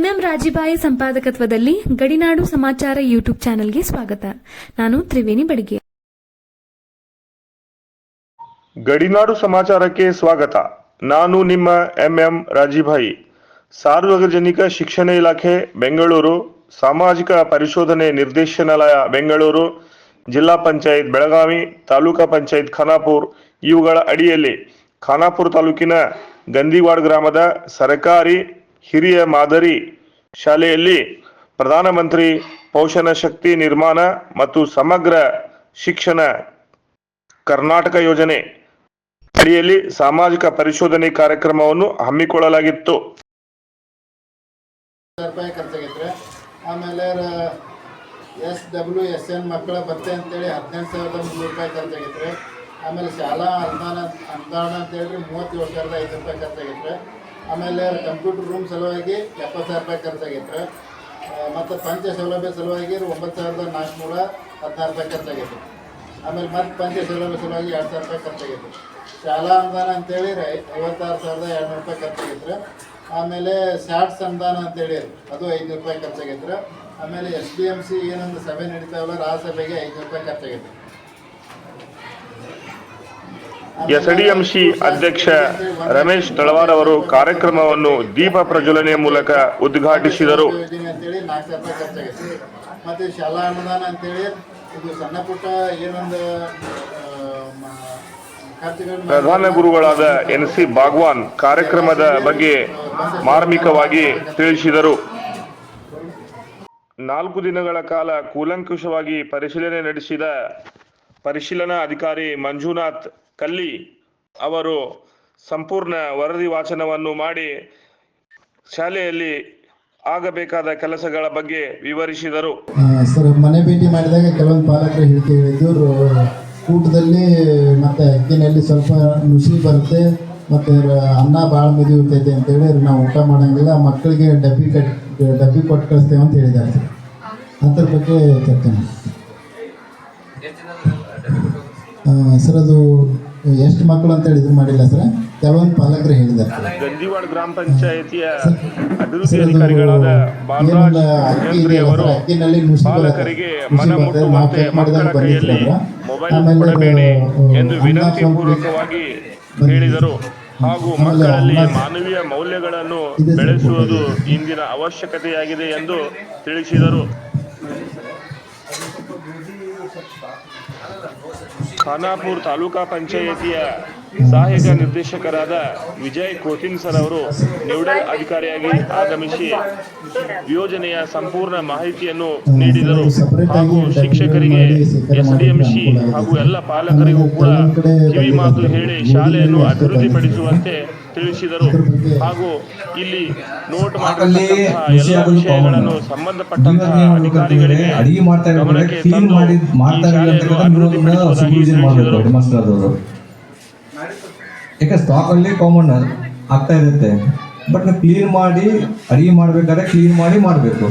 MM ರಾಜಿಬಾಯಿ ಸಂಪಾದಕತ್ವದಲ್ಲಿ ಗಡಿನಾಡು ಸಮಾಚಾರ YouTube ಚಾನೆಲ್ಗೆ ಸ್ವಾಗತ. ನಾನು ತ್ರಿವೇಣಿ ಬಡಿಗೆ. ಗಡಿನಾಡು ಸಮಾಚಾರಕ್ಕೆ ಸ್ವಾಗತ. ನಾನು ನಿಮ್ಮ ಎಂಎಂ ರಾಜಿಬಾಯಿ. ಸಾರ್ವಜನಿಕ ಶಿಕ್ಷಣ ಇಲಾಖೆ ಬೆಂಗಳೂರು, ಸಾಮಾಜಿಕ ಪರಿಶೋಧನೆ ನಿರ್ದೇಶನಾಲಯ ಬೆಂಗಳೂರು, ಜಿಲ್ಲಾ ಪಂಚಾಯತ್ ಬೆಳಗಾವಿ, ತಾಲೂಕಾ ಪಂಚಾಯತ್ ಖಾನಾಪುರ ಇವುಗಳ ಅಡಿಯಲ್ಲಿ ಖಾನಾಪುರ ತಾಲೂಕಿನ ಗಂದಿವಾಡ ಗ್ರಾಮದ ಸರ್ಕಾರಿ ಹಿರಿಯ ಮಾದರಿ ಶಾಲೆಯಲ್ಲಿ ಪ್ರಧಾನಮಂತ್ರಿ ಪೋಷಣ ಶಕ್ತಿ ನಿರ್ಮಾಣ ಮತ್ತು ಸಮಗ್ರ ಶಿಕ್ಷಣ ಕರ್ನಾಟಕ ಯೋಜನೆ ಅಡಿಯಲ್ಲಿ ಸಾಮಾಜಿಕ ಪರಿಶೋಧನೆ ಕಾರ್ಯಕ್ರಮವನ್ನು ಹಮ್ಮಿಕೊಳ್ಳಲಾಗಿತ್ತು. ಆಮೇಲೆ SWSN ಮಕ್ಕಳ ಭತ್ಯೆ ಅಂತೇಳಿ 18,300 ರೂಪಾಯಿ ಖರ್ಚಾಗೈತ್ರಿ. ಆಮೇಲೆ ಶಾಲಾ ಅನುದಾನ ಅಂತೇಳಿ 37,500 ರೂಪಾಯಿ ಖರ್ಚಾಗೈತ್ರಿ. ಆಮೇಲೆ ಕಂಪ್ಯೂಟರ್ ರೂಮ್ ಸಲುವಾಗಿ 70,000 ರೂಪಾಯಿ ಖರ್ಚಾಗೈತ್ರಿ. ಮತ್ತು ಪಂಚ ಸೌಲಭ್ಯ ಸಲುವಾಗಿ 9,416 ರೂಪಾಯಿ ಖರ್ಚಾಗೈತಿ. ಆಮೇಲೆ ಮತ್ತೆ ಪಂಚ ಸೌಲಭ್ಯ ಸಲುವಾಗಿ 2,000 ರೂಪಾಯಿ ಖರ್ಚಾಗೈತಿ. ಶಾಲಾ ಅನುದಾನ ಅಂತೇಳಿ 56,200 ರೂಪಾಯಿ ಖರ್ಚಾಗೈತ್ರಿ. ಆಮೇಲೆ ಸ್ಯಾಟ್ಸ್ ಅನುದಾನ ಅಂತೇಳಿ ಅದು 500 ರೂಪಾಯಿ ಖರ್ಚಾಗೈತ್ರಿ. ಆಮೇಲೆ SDMC ಏನೊಂದು ಸಭೆ ನಡೀತಾವಲ್ಲ ಆ ಸಭೆಗೆ 500 ರೂಪಾಯಿ ಖರ್ಚಾಗೈತಿ. SDMC ಅಧ್ಯಕ್ಷ ರಮೇಶ್ ತಳವಾರ್ ಅವರು ಕಾರ್ಯಕ್ರಮವನ್ನು ದೀಪ ಪ್ರಜ್ವಲನೆಯ ಮೂಲಕ ಉದ್ಘಾಟಿಸಿದರು. ಯೋಜನೆ ಅಂತೇಳಿ 4,000 ರೂಪಾಯಿ ಖರ್ಚಾಗೈತಿ. ಮತ್ತು ಶಾಲಾ ಅನುದಾನ ಅಂತೇಳಿ ಇದು ಸಣ್ಣ ಪುಟ್ಟ ಏನೊಂದು ಪ್ರಧಾನ ಗುರುಗಳಾದ NC ಭಾಗವಾನ್ ಕಾರ್ಯಕ್ರಮದ ಬಗ್ಗೆ ಮಾರ್ಮಿಕವಾಗಿ ತಿಳಿಸಿದರು. 4 ದಿನಗಳ ಕಾಲ ಕೂಲಂಕುಷವಾಗಿ ಪರಿಶೀಲನೆ ನಡೆಸಿದ ಪರಿಶೀಲನಾ ಅಧಿಕಾರಿ ಮಂಜುನಾಥ್ ಕಲ್ಲಿ ಅವರು ಸಂಪೂರ್ಣ ವರದಿ ವಾಚನವನ್ನು ಮಾಡಿ ಶಾಲೆಯಲ್ಲಿ ಆಗಬೇಕಾದ ಕೆಲಸಗಳ ಬಗ್ಗೆ ವಿವರಿಸಿದರು. ಸರ್, ಮನೆ ಭೇಟಿ ಮಾಡಿದಾಗ ಕೆಲವೊಂದು ಪಾಲಕರು ಹೇಳಿದ್ದು ಊಟದಲ್ಲಿ ಮತ್ತು ಅಕ್ಕಿನಲ್ಲಿ ಸ್ವಲ್ಪ ನುಸಿ ಬರುತ್ತೆ ಮತ್ತು ಅನ್ನ ಭಾಳ ಮಿದಿ ಇರ್ತೈತೆ ಅಂತೇಳಿ ನಾವು ಊಟ ಮಾಡೋಂಗಿಲ್ಲ, ಮಕ್ಕಳಿಗೆ ಡಬ್ಬಿ ಕೊಟ್ಟು ಕಳಿಸ್ತೇವೆ ಅಂತ ಹೇಳಿದ್ದಾರೆ ಸರ್. ಅದ್ರ ಬಗ್ಗೆ ಚರ್ಚೆ ಮಾಡಿ ಸರ್. ಅದು ಎಷ್ಟು ಮಕ್ಕಳು ಅಂತ ಹೇಳಿದ್ರು ಮಾಡಿಲ್ಲ ಸರ್, ಕೆಲವೊಂದು ಪಾಲಕರು ಹೇಳಿದ್ದಾರೆ. ಗಂದಿವಾಡ ಗ್ರಾಮ ಪಂಚಾಯಿತಿಯ ಅಭಿವೃದ್ಧಿ ಅಧಿಕಾರಿಗಳಾದ ಬಾಲರಾಜ್ ಅವರು ಪಾಲಕರಿಗೆ ಮನಮುಟ್ಟುವಂತೆ ಮಕ್ಕಳ ಕೈಯಲ್ಲಿ ಮೊಬೈಲ್ ಕೊಡಬೇಡಿ ಎಂದು ವಿನಂತಿ ಪೂರ್ವಕವಾಗಿ ಹೇಳಿದರು. ಹಾಗೂ ಮಕ್ಕಳಲ್ಲಿ ಮಾನವೀಯ ಮೌಲ್ಯಗಳನ್ನು ಬೆಳೆಸುವುದು ಇಂದಿನ ಅವಶ್ಯಕತೆಯಾಗಿದೆ ಎಂದು ತಿಳಿಸಿದರು. ಖಾನಾಪುರ ತಾಲೂಕಾ ಪಂಚಾಯಿತಿಯ ಸಹಾಯಕ ನಿರ್ದೇಶಕರಾದ ವಿಜಯ್ ಕೋತಿನ್ ಸರ್ ಅವರು ನೋಡಲ್ ಅಧಿಕಾರಿಯಾಗಿ ಆಗಮಿಸಿ ಯೋಜನೆಯ ಸಂಪೂರ್ಣ ಮಾಹಿತಿಯನ್ನು ನೀಡಿದರು. ಹಾಗೂ ಶಿಕ್ಷಕರಿಗೆ SDMC ಹಾಗೂ ಎಲ್ಲ ಪಾಲಕರಿಗೂ ಕೂಡ ಕಿವಿ ಮಾತು ಹೇಳಿ ಶಾಲೆಯನ್ನು ಅಭಿವೃದ್ಧಿಪಡಿಸುವಂತೆ ತಿಳಿಸಿದರು. ಹಾಗೂ ಇಲ್ಲಿ ನೋಟ್ ಮಾಡಿದಂತಹ ಎಲ್ಲ ವಿಷಯಗಳನ್ನು ಸಂಬಂಧಪಟ್ಟಂತಹ ಅಧಿಕಾರಿಗಳಿಗೆ ಗಮನಕ್ಕೆ ತಂದು ಈ ಶಾಲೆಯನ್ನು ಅಭಿವೃದ್ಧಿಪಡಿಸುವುದಾಗಿ ತಿಳಿಸಿದರು. ಯಾಕೆ ಸ್ಟಾಕಲ್ಲಿ ಕಾಮನ್ ಆಗ್ತಾ ಇರುತ್ತೆ, ಬಟ್ ನಾವು ಕ್ಲೀನ್ ಮಾಡಿ ಅಡಿಗೆ ಮಾಡಬೇಕಾದ್ರೆ ಕ್ಲೀನ್ ಮಾಡಿ ಮಾಡಬೇಕು.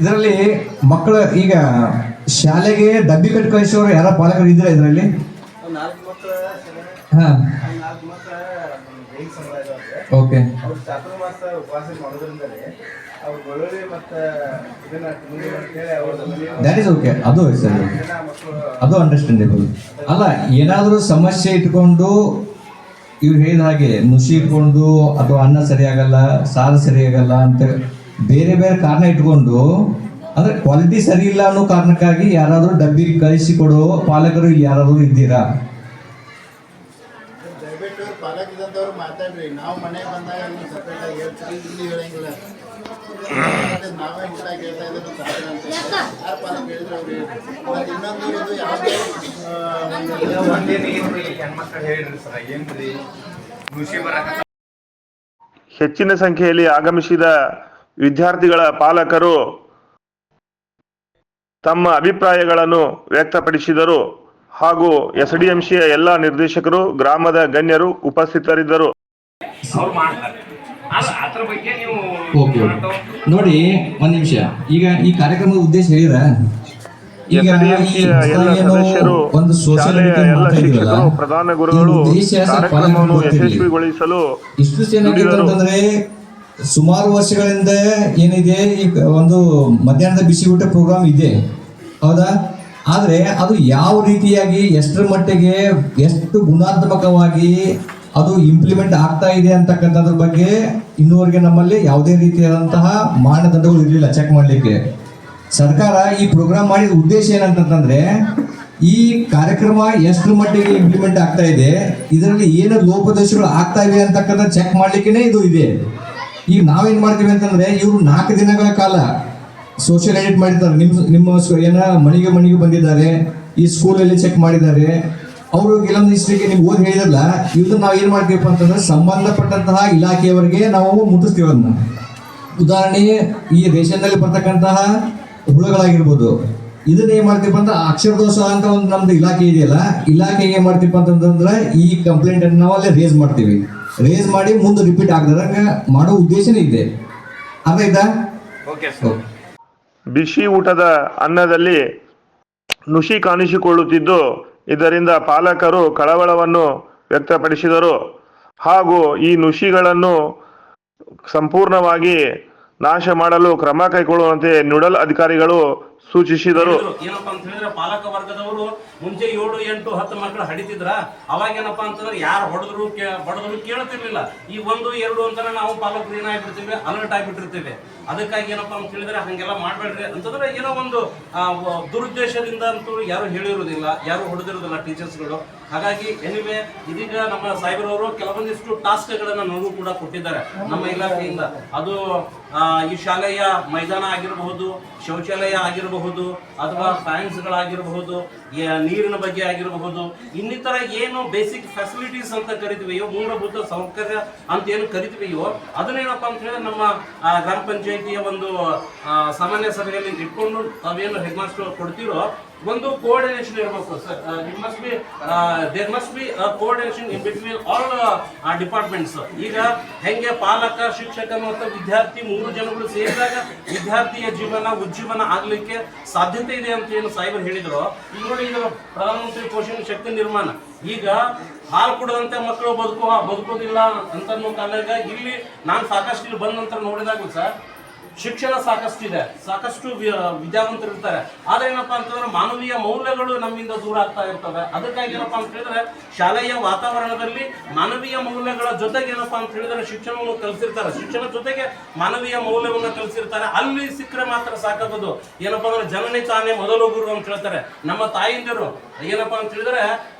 ಇದರಲ್ಲಿ ಮಕ್ಕಳ ಈಗ ಶಾಲೆಗೆ ಡಬ್ಬಿ ಕಟ್ಟಿ ಕಳಿಸೋರು ಯಾರ ಪಾಲಕರು ಇದ್ದೀರಾ ಇದರಲ್ಲಿ? ಹಾಂ, ಓಕೆ. ದ್ಯಾಟ್ ಈಸ್ ಓಕೆ, ಅದು ಸರ್, ಅದು ಅಂಡರ್ಸ್ಟ್ಯಾಂಡೇಬಲ್. ಅಲ್ಲ, ಏನಾದರೂ ಸಮಸ್ಯೆ ಇಟ್ಕೊಂಡು ಇವ್ರು ಹೇಳಿದ ಹಾಗೆ ನುಸಿ ಇಟ್ಕೊಂಡು ಅಥವಾ ಅನ್ನ ಸರಿಯಾಗಲ್ಲ, ಸಾರು ಸರಿಯಾಗಲ್ಲ ಅಂತ ಬೇರೆ ಬೇರೆ ಕಾರಣ ಇಟ್ಕೊಂಡು, ಅಂದ್ರೆ ಕ್ವಾಲಿಟಿ ಸರಿ ಇಲ್ಲ ಅನ್ನೋ ಕಾರಣಕ್ಕಾಗಿ ಯಾರಾದರೂ ಡಬ್ಬಿ ಕಳಿಸಿಕೊಡೋ ಪಾಲಕರು ಇಲ್ಲಿ ಯಾರಾದರೂ ಇದ್ದೀರಾ? ಪಾಲಕರಿದ್ದಂಥವ್ರು ಮಾತಾಡ್ರಿ. ನಾವು ಮನೆ ಬಂದಾಗ ಸಪ್ರೇಟ್ ಆಗಿ ಹೇಳ್ತೀವಿ, ಇಲ್ಲಿ ಹೇಳಂಗಿಲ್ಲ. ನಾವೇ ಊಟ ಕೇಳ್ತಾ ಇದ್ರು ಯಾರು ಪಾಲಕ ಹೇಳಿದ್ರು ಅವ್ರು. ಮತ್ತು ಇನ್ನೊಂದು ಇದು ಯಾವುದೇ ಹೆಚ್ಚಿನ ಸಂಖ್ಯೆಯಲ್ಲಿ ಆಗಮಿಸಿದ ವಿದ್ಯಾರ್ಥಿಗಳ ಪಾಲಕರು ತಮ್ಮ ಅಭಿಪ್ರಾಯಗಳನ್ನು ವ್ಯಕ್ತಪಡಿಸಿದರು. ಹಾಗೂ SDMCಯ ಎಲ್ಲ ನಿರ್ದೇಶಕರು, ಗ್ರಾಮದ ಗಣ್ಯರು ಉಪಸ್ಥಿತರಿದ್ದರು. ನೋಡಿ, ಒಂದು ನಿಮಿಷ. ಈಗ ಈ ಕಾರ್ಯಕ್ರಮದ ಉದ್ದೇಶ ಹೇಳಿದ್ರ ಈಗ ಎಸ್ಡಿಎಂಸಿಯ ಎಲ್ಲ ಏನು ಸದಸ್ಯರು, ಒಂದು social ಶಾಲೆಯ meeting ಎಲ್ಲ ಮಾಡ್ತಾ ಇದೀವಲ್ಲ, ಶಿಕ್ಷಕರು, ಪ್ರಧಾನ ಗುರುಗಳು ಈ ಉದ್ದೇಶ ಸ್ವಲ್ಪ ಕಾರ್ಯಕ್ರಮವನ್ನು ಗೊತ್ತಿರ್ಲಿ. ಯಶಸ್ವಿಗೊಳಿಸಲು ಇಷ್ಟು ಏನಾಗಿತ್ತು ದುಡಿದರು. ಅಂತಂದ್ರೆ ಸುಮಾರು ವರ್ಷಗಳಿಂದ ಏನಿದೆ ಈ ಒಂದು ಮಧ್ಯಾಹ್ನದ ಬಿಸಿ ಊಟ ಪ್ರೋಗ್ರಾಮ್ ಇದೆ, ಹೌದಾ? ಆದ್ರೆ ಅದು ಯಾವ ರೀತಿಯಾಗಿ ಎಷ್ಟರ ಮಟ್ಟಿಗೆ ಎಷ್ಟು ಗುಣಾತ್ಮಕವಾಗಿ ಅದು ಇಂಪ್ಲಿಮೆಂಟ್ ಆಗ್ತಾ ಇದೆ ಅಂತಕ್ಕಂಥದ್ರ ಬಗ್ಗೆ ಇನ್ನೂವರೆಗೆ ನಮ್ಮಲ್ಲಿ ಯಾವುದೇ ರೀತಿಯಾದಂತಹ ಮಾನದಂಡಗಳು ಇರಲಿಲ್ಲ ಚೆಕ್ ಮಾಡಲಿಕ್ಕೆ. ಸರ್ಕಾರ ಈ ಪ್ರೋಗ್ರಾಮ್ ಮಾಡಿದ ಉದ್ದೇಶ ಏನಂತಂದ್ರೆ ಈ ಕಾರ್ಯಕ್ರಮ ಎಷ್ಟರ ಮಟ್ಟಿಗೆ ಇಂಪ್ಲಿಮೆಂಟ್ ಆಗ್ತಾ ಇದೆ, ಇದರಲ್ಲಿ ಏನು ಲೋಪದೋಷಗಳು ಆಗ್ತಾ ಇವೆ ಅಂತಕ್ಕಂಥ ಚೆಕ್ ಮಾಡ್ಲಿಕ್ಕೆ ಇದು ಇದೆ. ಈಗ ನಾವೇನ್ ಮಾಡ್ತೀವಿ ಅಂತಂದ್ರೆ ಇವರು 4 ದಿನಗಳ ಕಾಲ ಸೋಷಿಯಲ್ ಎಡಿಟ್ ಮಾಡಿರ್ತಾರೆ. ನಿಮ್ಮ ಏನ ಮನೆಗೆ ಬಂದಿದ್ದಾರೆ, ಈ ಸ್ಕೂಲಲ್ಲಿ ಚೆಕ್ ಮಾಡಿದ್ದಾರೆ, ಅವರು ಕೆಲವೊಂದು ಇಷ್ಟಕ್ಕೆ ನೀವು ಓದಿ ಹೇಳಿದ್ರಲ್ಲ, ಇದನ್ನ ನಾವು ಏನ್ ಮಾಡ್ತೀವಪ್ಪ ಅಂತಂದ್ರೆ ಸಂಬಂಧಪಟ್ಟಂತಹ ಇಲಾಖೆಯವರಿಗೆ ನಾವು ಮುಟ್ಟಿಸ್ತೀವಿ. ಅದನ್ನ ಉದಾಹರಣೆ ಈ ರೇಷನ್ನಲ್ಲಿ ಬರ್ತಕ್ಕಂತಹ ಹುಳುಗಳಾಗಿರ್ಬೋದು, ಇದನ್ನ ಏನ್ ಮಾಡ್ತೀವಿ ಅಂದ್ರೆ ಅಕ್ಷರ ದೋಷ ಅಂತ ಒಂದು ನಮ್ದು ಇಲಾಖೆ ಇದೆಯಲ್ಲ, ಇಲಾಖೆಗೆ ಏನ್ ಮಾಡ್ತೀವಿ ಅಂತಂದ್ರೆ ಈ ಕಂಪ್ಲೇಂಟ್ ಅನ್ನು ನಾವು ಅಲ್ಲೇ ರೇಸ್ ಮಾಡ್ತೀವಿ. ರೇಸ್ ಮಾಡಿ ಮುಂದೆ ರಿಪೀಟ್ ಆಗದಂಗ ಮಾಡೋ ಉದ್ದೇಶನೇ ಇದೆ. ಅರ್ಥ ಆಯ್ತಾ? ಬಿಸಿ ಊಟದ ಅನ್ನದಲ್ಲಿ ನುಷಿ ಕಾಣಿಸಿಕೊಳ್ಳುತ್ತಿದ್ದು, ಇದರಿಂದ ಪಾಲಕರು ಕಳವಳವನ್ನು ವ್ಯಕ್ತಪಡಿಸಿದರು. ಹಾಗೂ ಈ ನುಷಿಗಳನ್ನು ಸಂಪೂರ್ಣವಾಗಿ ನಾಶ ಮಾಡಲು ಕ್ರಮ ಕೈಗೊಳ್ಳುವಂತೆ ನೋಡಲ್ ಅಧಿಕಾರಿಗಳು ಸೂಚಿಸಿದರು. ಏನಪ್ಪಾ ಅಂತ ಹೇಳಿದ್ರೆ ಪಾಲಕ ವರ್ಗದವರು ಮುಂಚೆ 7, 8, 10 ಮಕ್ಕಳು ಹಡಿತಿದ್ರ, ಅವಾಗ ಏನಪ್ಪಾ ಅಂತಂದ್ರೆ ಯಾರು ಹೊಡೆದ್ರು ಬಡದ್ರು ಕೇಳ್ತಿರ್ಲಿಲ್ಲ. ಈ 1, 2 ಅಂತಾನೆ ನಾವು ಪಾಲಕರು ಏನಾಗ್ಬಿಡ್ತೀವಿ, ಅಲರ್ಟ್ ಆಗಿಬಿಟ್ಟಿರ್ತೀವಿ. ಅದಕ್ಕಾಗಿ ಏನಪ್ಪಾ ಅಂತ ಹೇಳಿದ್ರೆ ಹಂಗೆಲ್ಲ ಮಾಡ್ಬೇಡ್ರಿ ಅಂತಂದ್ರೆ ಏನೋ ಒಂದು ದುರುದ್ದೇಶದಿಂದ ಅಂತೂ ಯಾರು ಹೇಳಿರುವುದಿಲ್ಲ, ಯಾರು ಹೊಡೆದಿರೋದಿಲ್ಲ ಟೀಚರ್ಸ್ಗಳು. ಹಾಗಾಗಿ ಎನಿವೆ ಇದೀಗ ನಮ್ಮ ಸಾಹೇಬರವರು ಕೆಲವೊಂದಿಷ್ಟು ಟಾಸ್ಕ್ಗಳನ್ನ ನಮಗೂ ಕೂಡ ಕೊಟ್ಟಿದ್ದಾರೆ ನಮ್ಮ ಇಲಾಖೆಯಿಂದ. ಅದು ಈ ಶಾಲೆಯ ಮೈದಾನ ಆಗಿರಬಹುದು, ಶೌಚಾಲಯ ಆಗಿರಬಹುದು, ಅಥವಾ ಫ್ಯಾನ್ಸ್ಗಳಾಗಿರಬಹುದು, ನೀರಿನ ಬಗ್ಗೆ ಆಗಿರಬಹುದು, ಇನ್ನಿತರ ಏನು ಬೇಸಿಕ್ ಫೆಸಿಲಿಟೀಸ್ ಅಂತ ಕರಿತೀವಿಯೋ, ಮೂಲಭೂತ ಸೌಕರ್ಯ ಅಂತ ಏನು ಕರಿತೀವಿಯೋ, ಅದನ್ನೇನಪ್ಪಾ ಅಂತ ಹೇಳಿದ್ರೆ ನಮ್ಮ ಗ್ರಾಮ ಪಂಚಾಯಿತಿಯ ಒಂದು ಸಾಮಾನ್ಯ ಸಭೆಯಲ್ಲಿ ಇಟ್ಕೊಂಡು ತಾವೇನು ಹೆಡ್ ಮಾಸ್ಟರ್ ಕೊಡ್ತೀರೋ ಒಂದು ಕೋಆರ್ಡಿನೇಷನ್ ಇರಬೇಕು sir. There must be coordination in between all departments. ಈಗ ಹೆಂಗೆ ಪಾಲಕ, ಶಿಕ್ಷಕ ಮತ್ತು ವಿದ್ಯಾರ್ಥಿ 3 ಜನಗಳು ಸೇರಿದಾಗ ವಿದ್ಯಾರ್ಥಿಯ ಜೀವನ ಉಜ್ಜೀವನ ಆಗ್ಲಿಕ್ಕೆ ಸಾಧ್ಯತೆ ಇದೆ ಅಂತ ಏನು ಸಾಹೇಬರು ಹೇಳಿದ್ರು. ಈಗ ನೋಡಿ, ಈಗ ಪ್ರಧಾನಮಂತ್ರಿ ಪೋಷಣ ಶಕ್ತಿ ನಿರ್ಮಾಣ, ಈಗ ಹಾಲು ಕುಡದಂತೆ ಮಕ್ಕಳು ಬದುಕೋದಿಲ್ಲ ಅಂತ ಕಾಲಾಗ ಇಲ್ಲಿ ನಾನು ಸಾಕಷ್ಟು ಇಲ್ಲಿ ಬಂದ ನಂತರ ನೋಡಿದಾಗ ಸರ್ ಶಿಕ್ಷಣ ಸಾಕಷ್ಟಿದೆ, ಸಾಕಷ್ಟು ವಿದ್ಯಾವಂತರು ಇರ್ತಾರೆ. ಆದ್ರೆ ಏನಪ್ಪಾ ಅಂತಂದ್ರೆ ಮಾನವೀಯ ಮೌಲ್ಯಗಳು ನಮ್ಮಿಂದ ದೂರ ಆಗ್ತಾ ಇರ್ತವೆ. ಅದಕ್ಕಾಗಿ ಏನಪ್ಪಾ ಅಂತ ಹೇಳಿದ್ರೆ ಶಾಲೆಯ ವಾತಾವರಣದಲ್ಲಿ ಮಾನವೀಯ ಮೌಲ್ಯಗಳ ಜೊತೆಗೆ ಏನಪ್ಪಾ ಅಂತ ಹೇಳಿದ್ರೆ ಶಿಕ್ಷಣವನ್ನು ಕಲಿಸಿರ್ತಾರೆ, ಶಿಕ್ಷಣ ಜೊತೆಗೆ ಮಾನವೀಯ ಮೌಲ್ಯವನ್ನು ಕಲಿಸಿರ್ತಾರೆ. ಅಲ್ಲಿ ಸಿಕ್ಕರೆ ಮಾತ್ರ ಸಾಕಾಗೋದು. ಏನಪ್ಪಾ ಅಂದ್ರೆ ಜನನಿ ತಾನೇ ಮೊದಲು ಗುರು ಅಂತ ಹೇಳ್ತಾರೆ. ನಮ್ಮ ತಾಯಿಂದರು ಏನಪ್ಪಾ ಅಂತ ಹೇಳಿದ್ರೆ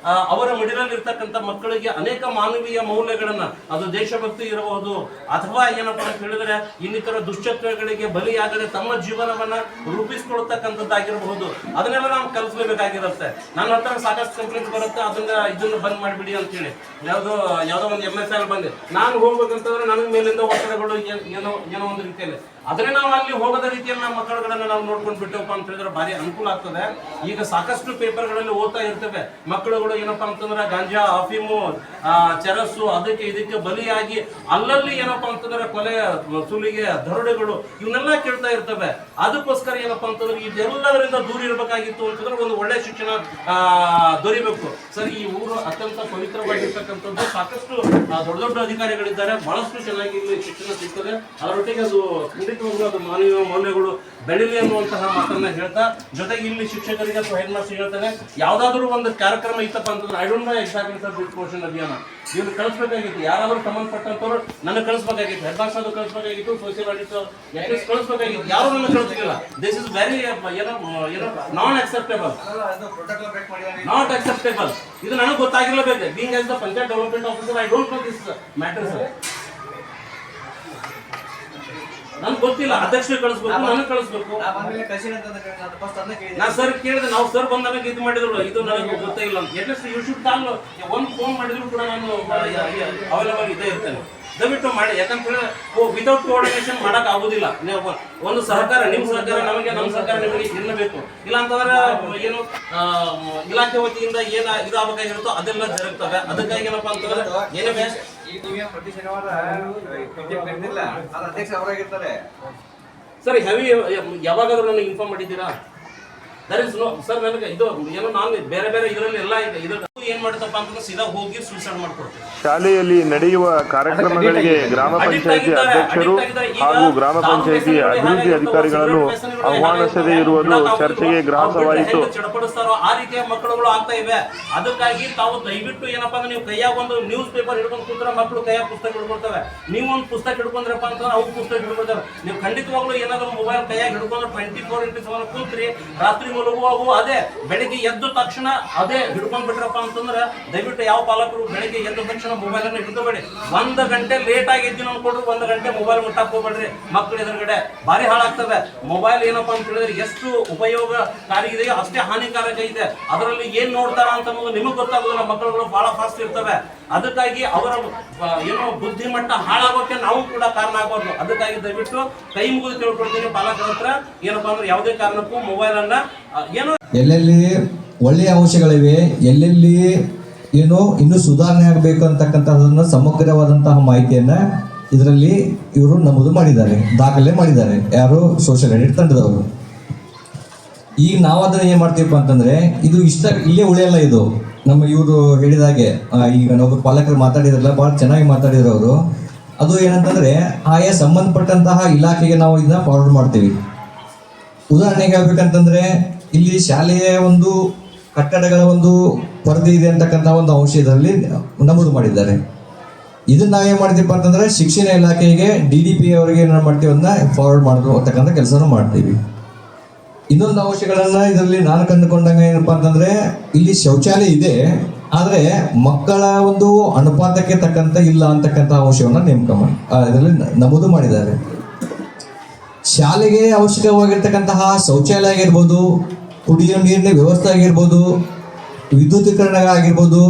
ಅವರ ಮಡಿಲಲ್ಲಿ ಇರ್ತಕ್ಕಂಥ ಮಕ್ಕಳಿಗೆ ಅನೇಕ ಮಾನವೀಯ ಮೌಲ್ಯಗಳನ್ನ, ಅದು ದೇಶಭಕ್ತಿ ಇರಬಹುದು ಅಥವಾ ಏನಪ್ಪಾ ಅಂತ ಹೇಳಿದ್ರೆ ಇನ್ನಿತರ ದುಶ್ಚಕ್ರಗಳಿಗೆ ಬಲಿಯಾಗದೆ ತಮ್ಮ ಜೀವನವನ್ನ ರೂಪಿಸ್ಕೊಳ್ತಕ್ಕಂಥದ್ದಾಗಿರಬಹುದು, ಅದನ್ನೆಲ್ಲ ನಾವು ಕಲಿಸಲೇಬೇಕಾಗಿರುತ್ತೆ. ನನ್ನ ಹತ್ರ ಸಾಕಷ್ಟು ಕಂಪ್ಲೇಂಟ್ ಬರುತ್ತೆ, ಇದನ್ನ ಬಂದ್ ಮಾಡಿಬಿಡಿ ಅಂತ ಹೇಳಿ. ಯಾವ್ದೋ ಒಂದು MSL ಬಂದೆ, ನಾನು ಹೋಗ್ಬೇಕಂತಂದ್ರೆ ನನಗೆ ಮೇಲಿಂದ ಒತ್ತಡಗಳು ಏನೋ ಒಂದು ರೀತಿಯಲ್ಲಿ. ಆದ್ರೆ ನಾವು ಅಲ್ಲಿ ಹೋಗದ ರೀತಿಯಲ್ಲಿ ನಮ್ಮ ಮಕ್ಕಳುಗಳನ್ನ ನಾವು ನೋಡ್ಕೊಂಡು ಬಿಟ್ಟವಪ್ಪ ಅಂತ ಹೇಳಿದ್ರೆ ಭಾರಿ ಅನುಕೂಲ ಆಗ್ತದೆ. ಈಗ ಸಾಕಷ್ಟು ಪೇಪರ್ಗಳಲ್ಲಿ ಓದ್ತಾ ಇರ್ತೇವೆ, ಮಕ್ಕಳುಗಳು ಏನಪ್ಪಾ ಅಂತಂದ್ರೆ ಗಾಂಜಾ, ಅಫೀಮು, ಚರಸ್ಸು ಅದಕ್ಕೆ ಇದಕ್ಕೆ ಬಲಿಯಾಗಿ ಅಲ್ಲಲ್ಲಿ ಏನಪ್ಪಾ ಅಂತಂದ್ರೆ ಕೊಲೆ, ಸುಲಿಗೆ, ದರೋಡೆಗಳು ಇವನ್ನೆಲ್ಲ ಕೇಳ್ತಾ ಇರ್ತವೆ. ಅದಕ್ಕೋಸ್ಕರ ಏನಪ್ಪಾ ಅಂತಂದ್ರೆ ಇದೆಲ್ಲದರಿಂದ ದೂರ ಇರಬೇಕಾಗಿತ್ತು ಅಂತಂದ್ರೆ ಒಂದು ಒಳ್ಳೆ ಶಿಕ್ಷಣ ದೊರಿಬೇಕು ಸರ್. ಈ ಊರು ಅತ್ಯಂತ ಪವಿತ್ರವಾಗಿರ್ತಕ್ಕಂಥದ್ದು, ಸಾಕಷ್ಟು ದೊಡ್ಡ ಅಧಿಕಾರಿಗಳಿದ್ದಾರೆ, ಬಹಳಷ್ಟು ಚೆನ್ನಾಗಿ ಇಲ್ಲಿ ಶಿಕ್ಷಣ ಸಿಗ್ತದೆ. ಅದರೊಟ್ಟಿಗೆ ಅದು ಅದು ಮಾನವೀಯ ಮೌಲ್ಯಗಳು ಬೆಳಿಲಿ ಅನ್ನುವಂತಹ ಮಾತನ್ನ ಹೇಳ್ತಾ, ಜೊತೆಗೆ ಇಲ್ಲಿ ಶಿಕ್ಷಕರಿಗೆ ಅಥವಾ ಹೆಡ್ ಮಾಸ್ಟರ್ ಹೇಳ್ತಾರೆ, ಯಾವ್ದಾದ್ರು ಒಂದು ಕಾರ್ಯಕ್ರಮ ಇತ್ತಪ್ಪ ಅಂತಂದ್ರೆ I don't no exactly sir this Poshan ಅಭಿಯಾನ ಇವ್ರು ಕಳಿಸ್ಬೇಕಾಗಿತ್ತು, ಯಾರಾದ್ರೂ ಸಂಬಂಧಪಟ್ಟಂತವ್ರು ನನಗೆ ಕಳಿಸ್ಬೇಕಾಗಿತ್ತು, ಹೆಡ್ ಮಾಸ್ಟರ್ ಅದು ಕಳಿಸ್ಬೇಕಾಗಿತ್ತು, ಸೋಷಿಯಲ್ ಆಡಿಟರ್ ಕಳಿಸ್ಬೇಕಾಗಿತ್ತು, ಯಾರು ನನಗೆ ಕಳಿಸ್ತಿಲ್ಲ. This is very not acceptable. ಇದು ನನಗೆ ಗೊತ್ತಾಗಿರಲೇಬೇಕು. Being as the panchayat development officer I don't know this matter sir. ನನ್ಗೆ ಗೊತ್ತಿಲ್ಲ, ಅಧ್ಯಕ್ಷರಿಗೆ ಕಳಿಸ್ಬೇಕು, ನನಗೆ ಕಳಿಸ್ಬೇಕು. ನಾ ಸರ್ ಕೇಳಿದೆ, ನಾವು ಸರ್ ಬಂದಾಗ ಇದು ಮಾಡಿದ್ರು, ಇದು ನನಗೆ ಗೊತ್ತೇ ಇಲ್ಲ ಅಂತ. At least you should call. ಒಂದು ಫೋನ್ ಮಾಡಿದ್ರು ಕೂಡ ನಾನು ಅವೈಲೇಬಲ್ ಇದೇ ಇರ್ತೇನೆ, ದಯವಿಟ್ಟು ಮಾಡಿ. ಯಾಕಂತ ಹೇಳಿದ್ರೆ ವಿತೌಟ್ ಕೋಆರ್ಡಿನೇಷನ್ ಮಾಡಕ್ ಆಗುದಿಲ್ಲ. ಒಂದು ಸಹಕಾರ, ನಿಮ್ಮ ಸಹಕಾರ ನಮಗೆ, ನಮ್ಮ ಸಹಕಾರ ನಿಮಗೆ ಇರಲೇಬೇಕು. ಇಲ್ಲ ಅಂತಂದ್ರೆ ಏನು ಇಲಾಖೆ ವತಿಯಿಂದ ಏನ ಇದಾಗಬೇಕಾಗಿರುತ್ತೋ ಅದೆಲ್ಲ ಜರುಗ್ತವೆ. ಅದಕ್ಕಾಗಿ ಏನಪ್ಪಾ ಅಂತಂದ್ರೆ ಏನೇ ಪ್ರತಿ ಶನಿವಾರ ಅಧ್ಯಕ್ಷ ಅವರಾಗಿರ್ತಾರೆ ಸರ್. ಹೆವಿ ಯಾವಾಗಾದ್ರೂ ನನಗೆ ಇನ್ಫಾರ್ಮ್ ಮಾಡಿದ್ದೀರಾ? There is no sir. ನನಗೆ ಇದು ಏನೋ ನಾನು ಬೇರೆ ಬೇರೆ ಇದರಲ್ಲಿ ಎಲ್ಲ ಇದ್ರ ಏನ್ ಮಾಡ್ತಪ್ಪ ಅಂತಂದ್ರೆ ಸೀದಾ ಹೋಗಿ ಸೂಸೈಡ್ ಮಾಡ್ಕೊಡ್ತೀವಿ. ಶಾಲೆಯಲ್ಲಿ ನಡೆಯುವ ಕಾರ್ಯಕ್ರಮಗಳಿಗೆ ಗ್ರಾಮ ಪಂಚಾಯಿತಿ ಅಧ್ಯಕ್ಷರು ಹಾಗೂ ಗ್ರಾಮ ಪಂಚಾಯಿತಿ ಅಭಿವೃದ್ಧಿ ಅಧಿಕಾರಿಗಳನ್ನು ಆಹ್ವಾನಿಸದೇ ಇರುವುದು ಚರ್ಚೆಗೆ ಗ್ರಾಸವಾಯಿತು. ಚಡಪಡಿಸ್ತಾರೋ ಆ ರೀತಿಯ ಮಕ್ಕಳುಗಳು ಆಗ್ತಾ ಇವೆ. ಅದಕ್ಕಾಗಿ ತಾವು ದಯವಿಟ್ಟು ಏನಪ್ಪಾ ಅಂದ್ರೆ ನೀವು ಕೈಯಾಗ ಒಂದು ನ್ಯೂಸ್ ಪೇಪರ್ ಹಿಡ್ಕೊಂಡು ಕೂತ್ರೆ ಮಕ್ಕಳು ಕೈಯಾಗ ಪುಸ್ತಕ ಹಿಡ್ಕೊಳ್ತವೆ. ನೀವು ಒಂದು ಪುಸ್ತಕ ಹಿಡ್ಕೊಂಡ್ರಪ್ಪ ಅಂತಂದ್ರೆ ಅವು ಪುಸ್ತಕ ಹಿಡ್ಕೊಳ್ತವೆ. ನೀವು ಖಂಡಿತವಾಗ್ಲೂ ಏನಾದ್ರು ಮೊಬೈಲ್ ಕೈಯಾಗ ಹಿಡ್ಕೊಂಡ್ರೆ 24x7 ಕೂತ್ರಿ ರಾತ್ರಿ ಮಲಗುವಾಗೂ ಅದೇ, ಬೆಳಿಗ್ಗೆ ಎದ್ದ ತಕ್ಷಣ ಅದೇ ಹಿಡ್ಕೊಂಡ್ ಬಿಟ್ರಪ್ಪ ಅಂತಂದ್ರೆ ದಯವಿಟ್ಟು ಯಾವ ಪಾಲಕರು ಬೆಳಿಗ್ಗೆ ಎದ್ದ ತಕ್ಷಣ ಮೊಬೈಲ್ ಅನ್ನು ಹಿಡ್ಕೋಬೇಡಿ. 1 ಗಂಟೆ ಲೇಟ್ ಆಗಿದ್ದು ಅನ್ಕೊಡ್ರಿ, 1 ಗಂಟೆ ಮೊಬೈಲ್ ಮುಟ್ಟಕ್ ಹೋಗ್ಬೇಡ್ರಿ. ಮಕ್ಕಳು ಎದುರುಗಡೆ ಭಾರಿ ಹಾಳಾಗ್ತವೆ. ಮೊಬೈಲ್ ಏನಪ್ಪಾ ಅಂತ ಹೇಳಿದ್ರೆ ಎಷ್ಟು ಉಪಯೋಗಕಾರಿ ಇದೆಯೋ ಅಷ್ಟೇ ಹಾನಿಕಾರಕ ಇದೆ. ಅದರಲ್ಲಿ ಏನ್ ನೋಡ್ತಾರ ಅಂತ ನಿಮಗ್ ಗೊತ್ತಾಗೋದಿಲ್ಲ. ಮಕ್ಕಳುಗಳು ಬಹಳ ಫಾಸ್ಟ್ ಇರ್ತವೆ. ಅದಕ್ಕಾಗಿ ಅವರ ಏನೋ ಬುದ್ಧಿಮಟ್ಟ ಹಾಳಾಗೋಕೆ ನಾವು ಕೂಡ ಕಾರಣ ಆಗಬಾರ್ದು. ಅದಕ್ಕಾಗಿ ದಯವಿಟ್ಟು ಕೈ ಮುಗಿದು ತಿಳ್ಕೊಳ್ತೀನಿ ಪಾಲಕರ ಹತ್ರ ಏನಪ್ಪಾ ಅಂದ್ರೆ ಯಾವುದೇ ಕಾರಣಕ್ಕೂ ಮೊಬೈಲ್ ಅನ್ನ ಏನೋ ಎಲ್ಲೆಲ್ಲಿ ಒಳ್ಳೆಯ ಅಂಶಗಳಿವೆ, ಎಲ್ಲೆಲ್ಲಿ ಏನೋ ಇನ್ನೂ ಸುಧಾರಣೆ ಆಗಬೇಕು ಅಂತಕ್ಕಂಥದ್ದನ್ನು ಸಮಗ್ರವಾದಂತಹ ಮಾಹಿತಿಯನ್ನ ಇದರಲ್ಲಿ ಇವರು ನಮೂದು ಮಾಡಿದ್ದಾರೆ, ದಾಖಲೆ ಮಾಡಿದ್ದಾರೆ. ಯಾರು ಸೋಷಿಯಲ್ ಎಡಿಟ್ ತಂಡದವರು. ಈಗ ನಾವು ಅದನ್ನ ಏನ್ ಮಾಡ್ತೀವಪ್ಪ ಅಂತಂದ್ರೆ ಇದು ಇಲ್ಲೇ ಉಳಿಯಲ್ಲ. ಇದು ನಮ್ಮ ಇವರು ಹೇಳಿದಾಗೆ ಈಗ ನಾವು ಪಾಲಕರು ಮಾತಾಡಿದ್ರಲ್ಲ, ಬಹಳ ಚೆನ್ನಾಗಿ ಮಾತಾಡಿದ್ರು ಅವರು. ಅದು ಏನಂತಂದ್ರೆ ಆಯಾ ಸಂಬಂಧಪಟ್ಟಂತಹ ಇಲಾಖೆಗೆ ನಾವು ಇದನ್ನ ಫಾರ್ವರ್ಡ್ ಮಾಡ್ತೀವಿ. ಉದಾಹರಣೆಗೆ ಹೇಳ್ಬೇಕಂತಂದ್ರೆ ಇಲ್ಲಿ ಶಾಲೆಯ ಒಂದು ಕಟ್ಟಡಗಳ ಒಂದು ವರದಿ ಇದೆ ಅಂತಕ್ಕಂಥ ಒಂದು ಅಂಶ ಇದರಲ್ಲಿ ನಮೂದು ಮಾಡಿದ್ದಾರೆ. ಇದನ್ನ ನಾವೇನ್ ಮಾಡ್ತೀವಿ ಅಂತಂದ್ರೆ ಶಿಕ್ಷಣ ಇಲಾಖೆಗೆ DDP ಅವರಿಗೆ ಏನ್ ಮಾಡ್ತೀವಿ ಅದನ್ನ ಫಾರ್ವರ್ಡ್ ಮಾಡತಕ್ಕಂಥ ಕೆಲಸನೂ ಮಾಡ್ತೀವಿ. ಇನ್ನೊಂದು ಅಂಶಗಳನ್ನ ಇದರಲ್ಲಿ ನಾನು ಕಂಡುಕೊಂಡಂಗೆ ಏನಪ್ಪಾ ಅಂತಂದ್ರೆ ಇಲ್ಲಿ ಶೌಚಾಲಯ ಇದೆ, ಆದ್ರೆ ಮಕ್ಕಳ ಒಂದು ಅನುಪಾತಕ್ಕೆ ತಕ್ಕಂತ ಇಲ್ಲ ಅಂತಕ್ಕಂಥ ಅಂಶವನ್ನ ನೇಮಕ ಮಾಡಿ ಇದರಲ್ಲಿ ನಮೂದು ಮಾಡಿದ್ದಾರೆ. ಶಾಲೆಗೆ ಅವಶ್ಯಕವಾಗಿರ್ತಕ್ಕಂತಹ ಶೌಚಾಲಯ ಆಗಿರ್ಬೋದು, ಕುಡಿಯುವ ನೀರಿನ ವ್ಯವಸ್ಥೆ ಆಗಿರ್ಬೋದು, ವಿದ್ಯುತೀಕರಣ ಆಗಿರ್ಬೋದು,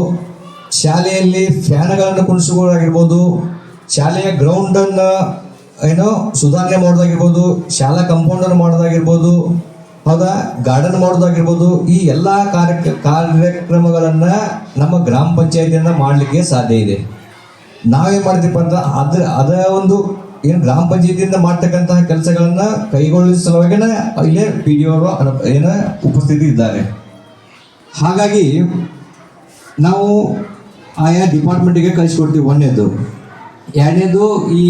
ಶಾಲೆಯಲ್ಲಿ ಫ್ಯಾನ್ಗಳನ್ನು ಕುಣಿಸುವುದಾಗಿರ್ಬೋದು, ಶಾಲೆಯ ಗ್ರೌಂಡನ್ನು ಏನೋ ಸುಧಾರಣೆ ಮಾಡೋದಾಗಿರ್ಬೋದು, ಶಾಲಾ ಕಾಂಪೌಂಡನ್ನು ಮಾಡೋದಾಗಿರ್ಬೋದು, ಹೌದಾ, ಗಾರ್ಡನ್ ಮಾಡೋದಾಗಿರ್ಬೋದು, ಈ ಎಲ್ಲ ಕಾರ್ಯಕ್ರಮಗಳನ್ನು ನಮ್ಮ ಗ್ರಾಮ ಪಂಚಾಯತಿಯಿಂದ ಮಾಡಲಿಕ್ಕೆ ಸಾಧ್ಯ ಇದೆ. ನಾವೇನು ಮಾಡ್ತೀವಿ ಅಂತ ಅದ ಒಂದು ಏನು ಗ್ರಾಮ ಪಂಚಾಯತಿಯಿಂದ ಮಾಡ್ತಕ್ಕಂತಹ ಕೆಲಸಗಳನ್ನ ಕೈಗೊಳ್ಳುವ ಸಲುವಾಗಿ ಇಲ್ಲೇ PDO ಅವರು ಏನ ಉಪಸ್ಥಿತಿ ಇದ್ದಾರೆ. ಹಾಗಾಗಿ ನಾವು ಆಯಾ ಡಿಪಾರ್ಟ್ಮೆಂಟಿಗೆ ಕಳಿಸ್ಕೊಡ್ತೀವಿ. ಒಂದನೇದು. ಎರಡನೇದು ಈ